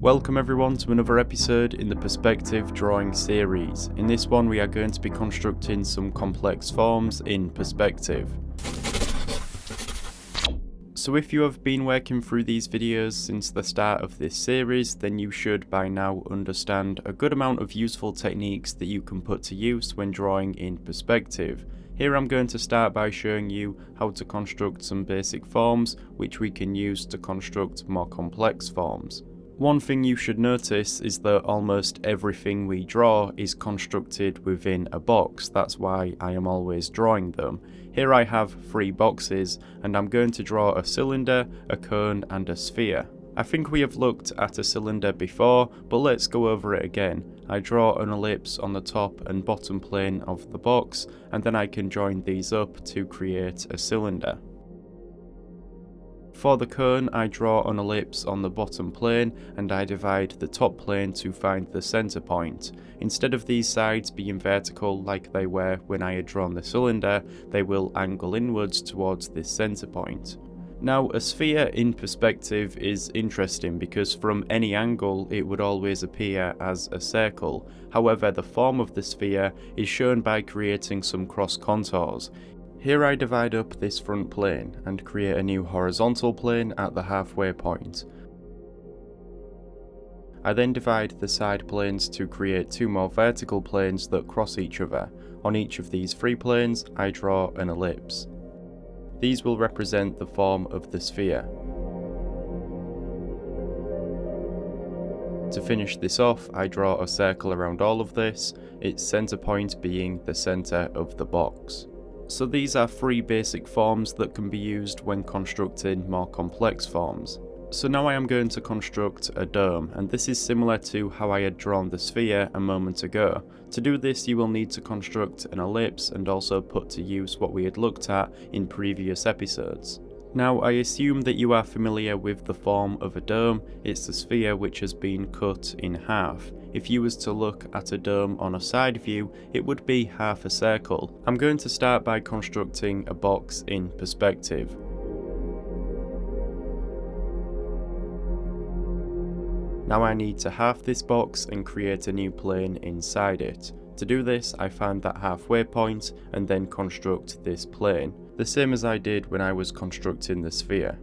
Welcome everyone to another episode in the Perspective Drawing series. In this one we are going to be constructing some complex forms in perspective. So if you have been working through these videos since the start of this series, then you should by now understand a good amount of useful techniques that you can put to use when drawing in perspective. Here I'm going to start by showing you how to construct some basic forms which we can use to construct more complex forms. One thing you should notice is that almost everything we draw is constructed within a box. That's why I am always drawing them. Here I have 3 boxes and I'm going to draw a cylinder, a cone and a sphere. I think we have looked at a cylinder before, but let's go over it again. I draw an ellipse on the top and bottom plane of the box, and then I can join these up to create a cylinder. For the cone, I draw an ellipse on the bottom plane and I divide the top plane to find the center point. Instead of these sides being vertical like they were when I had drawn the cylinder, they will angle inwards towards this center point. Now, a sphere in perspective is interesting because from any angle it would always appear as a circle. However, the form of the sphere is shown by creating some cross contours. Here I divide up this front plane and create a new horizontal plane at the halfway point. I then divide the side planes to create 2 more vertical planes that cross each other. On each of these 3 planes, I draw an ellipse. These will represent the form of the sphere. To finish this off, I draw a circle around all of this, its center point being the center of the box. So these are 3 basic forms that can be used when constructing more complex forms. So now I am going to construct a dome, and this is similar to how I had drawn the sphere a moment ago. To do this you will need to construct an ellipse and also put to use what we had looked at in previous episodes. Now I assume that you are familiar with the form of a dome. It's a sphere which has been cut in half. If you was to look at a dome on a side view, it would be half a circle. I'm going to start by constructing a box in perspective. Now I need to half this box and create a new plane inside it. To do this, I find that halfway point and then construct this plane, the same as I did when I was constructing the sphere.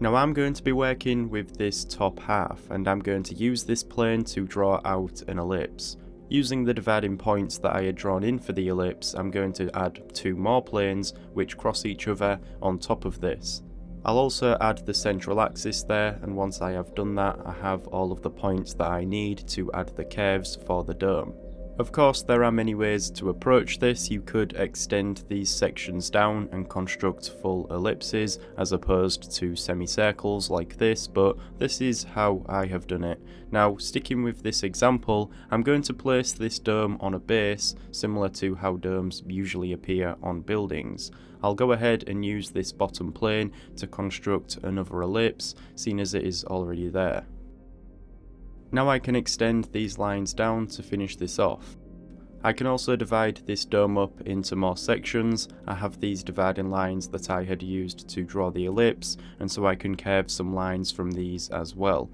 Now I'm going to be working with this top half, and I'm going to use this plane to draw out an ellipse. Using the dividing points that I had drawn in for the ellipse, I'm going to add 2 more planes which cross each other on top of this. I'll also add the central axis there, and once I have done that, I have all of the points that I need to add the curves for the dome. Of course, there are many ways to approach this. You could extend these sections down and construct full ellipses as opposed to semicircles like this, but this is how I have done it. Now, sticking with this example, I'm going to place this dome on a base similar to how domes usually appear on buildings. I'll go ahead and use this bottom plane to construct another ellipse, seeing as it is already there. Now I can extend these lines down to finish this off. I can also divide this dome up into more sections. I have these dividing lines that I had used to draw the ellipse, and so I can curve some lines from these as well.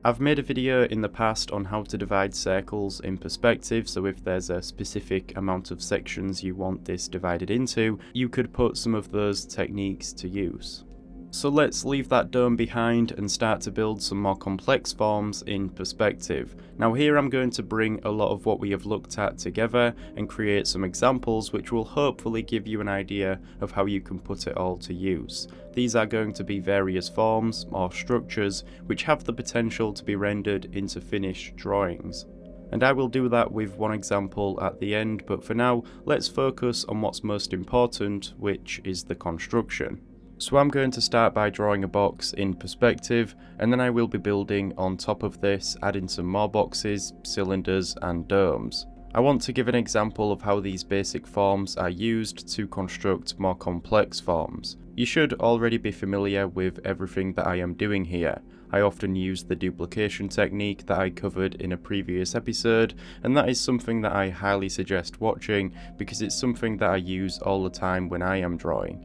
I've made a video in the past on how to divide circles in perspective, so if there's a specific amount of sections you want this divided into, you could put some of those techniques to use. So let's leave that dome behind and start to build some more complex forms in perspective. Now here I'm going to bring a lot of what we have looked at together and create some examples which will hopefully give you an idea of how you can put it all to use. These are going to be various forms or structures which have the potential to be rendered into finished drawings. And I will do that with one example at the end, but for now let's focus on what's most important, which is the construction. So I'm going to start by drawing a box in perspective, and then I will be building on top of this, adding some more boxes, cylinders and domes. I want to give an example of how these basic forms are used to construct more complex forms. You should already be familiar with everything that I am doing here. I often use the duplication technique that I covered in a previous episode, and that is something that I highly suggest watching because it's something that I use all the time when I am drawing.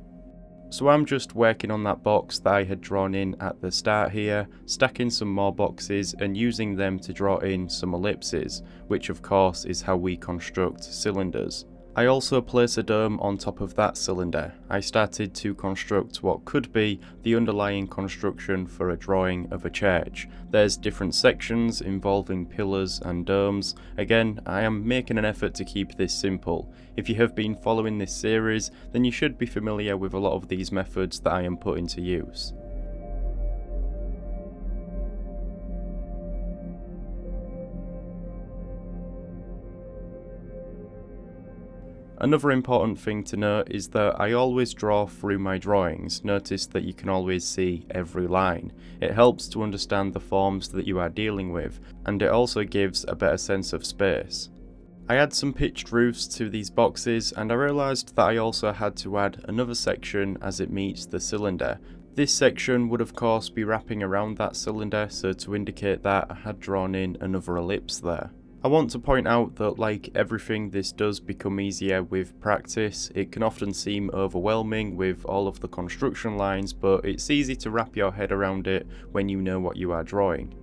So I'm just working on that box that I had drawn in at the start here, stacking some more boxes and using them to draw in some ellipses, which of course is how we construct cylinders. I also place a dome on top of that cylinder. I started to construct what could be the underlying construction for a drawing of a church. There's different sections involving pillars and domes. Again, I am making an effort to keep this simple. If you have been following this series, then you should be familiar with a lot of these methods that I am putting to use. Another important thing to note is that I always draw through my drawings. Notice that you can always see every line. It helps to understand the forms that you are dealing with, and it also gives a better sense of space. I add some pitched roofs to these boxes, and I realised that I also had to add another section as it meets the cylinder. This section would of course be wrapping around that cylinder, so to indicate that I had drawn in another ellipse there. I want to point out that like everything, this does become easier with practice. It can often seem overwhelming with all of the construction lines, but it's easy to wrap your head around it when you know what you are drawing.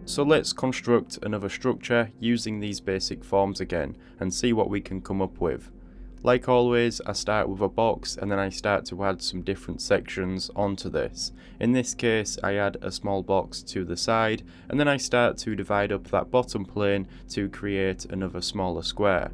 So let's construct another structure using these basic forms again and see what we can come up with. Like always, I start with a box and then I start to add some different sections onto this. In this case, I add a small box to the side and then I start to divide up that bottom plane to create another smaller square.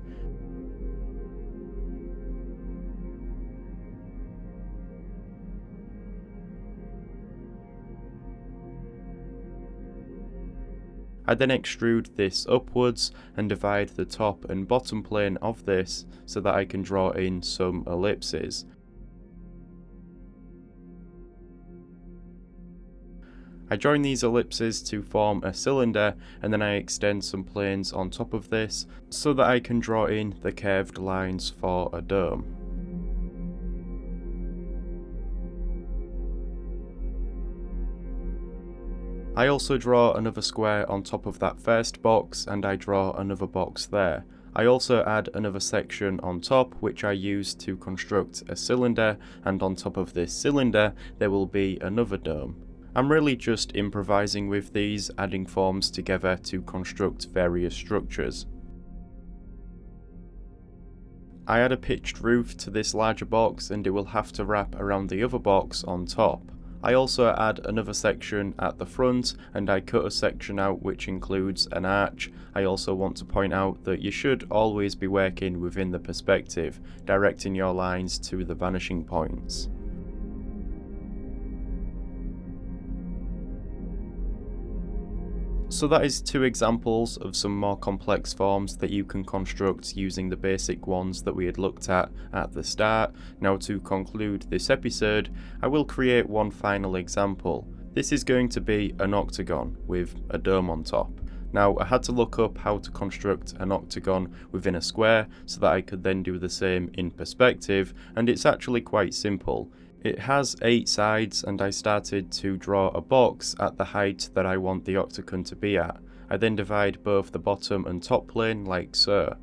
I then extrude this upwards and divide the top and bottom plane of this so that I can draw in some ellipses. I join these ellipses to form a cylinder and then I extend some planes on top of this so that I can draw in the curved lines for a dome. I also draw another square on top of that first box and I draw another box there. I also add another section on top which I use to construct a cylinder, and on top of this cylinder there will be another dome. I'm really just improvising with these, adding forms together to construct various structures. I add a pitched roof to this larger box and it will have to wrap around the other box on top. I also add another section at the front and I cut a section out which includes an arch. I also want to point out that you should always be working within the perspective, directing your lines to the vanishing points. So that is two examples of some more complex forms that you can construct using the basic ones that we had looked at the start. Now to conclude this episode, I will create one final example. This is going to be an octagon with a dome on top. Now I had to look up how to construct an octagon within a square so that I could then do the same in perspective, and it's actually quite simple. It has 8 sides and I started to draw a box at the height that I want the octagon to be at. I then divide both the bottom and top plane like so.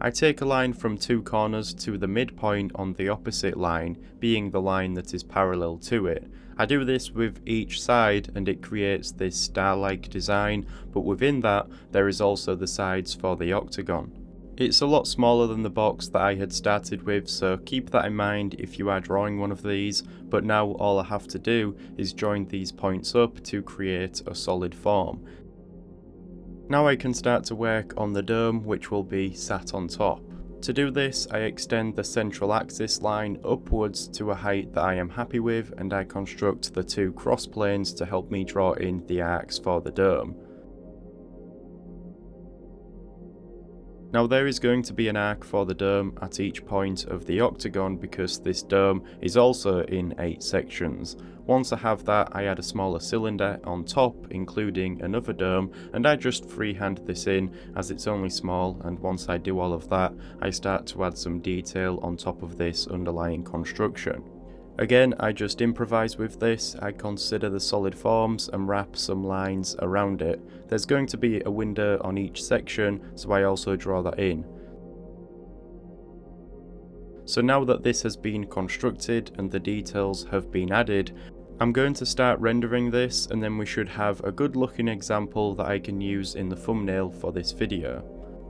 I take a line from 2 corners to the midpoint on the opposite line, being the line that is parallel to it. I do this with each side and it creates this star-like design, but within that there is also the sides for the octagon. It's a lot smaller than the box that I had started with, so keep that in mind if you are drawing one of these, but now all I have to do is join these points up to create a solid form. Now I can start to work on the dome which will be sat on top. To do this, I extend the central axis line upwards to a height that I am happy with and I construct the 2 cross planes to help me draw in the arcs for the dome. Now there is going to be an arc for the dome at each point of the octagon because this dome is also in 8 sections. Once I have that, I add a smaller cylinder on top, including another dome, and I just freehand this in as it's only small, and once I do all of that, I start to add some detail on top of this underlying construction. Again, I just improvise with this. I consider the solid forms and wrap some lines around it. There's going to be a window on each section, so I also draw that in. So now that this has been constructed and the details have been added, I'm going to start rendering this, and then we should have a good looking example that I can use in the thumbnail for this video.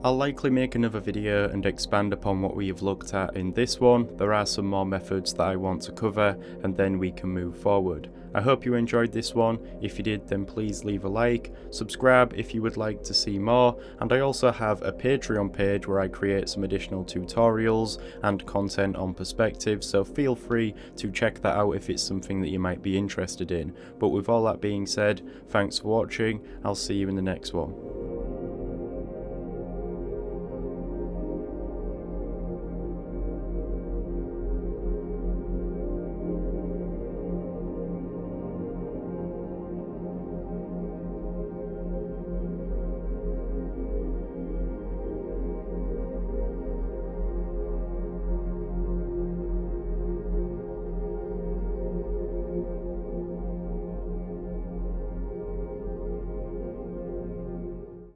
I'll likely make another video and expand upon what we have looked at in this one. There are some more methods that I want to cover, and then we can move forward. I hope you enjoyed this one. If you did, then please leave a like, subscribe if you would like to see more, and I also have a Patreon page where I create some additional tutorials and content on perspective, so feel free to check that out if it's something that you might be interested in. But with all that being said, thanks for watching. I'll see you in the next one.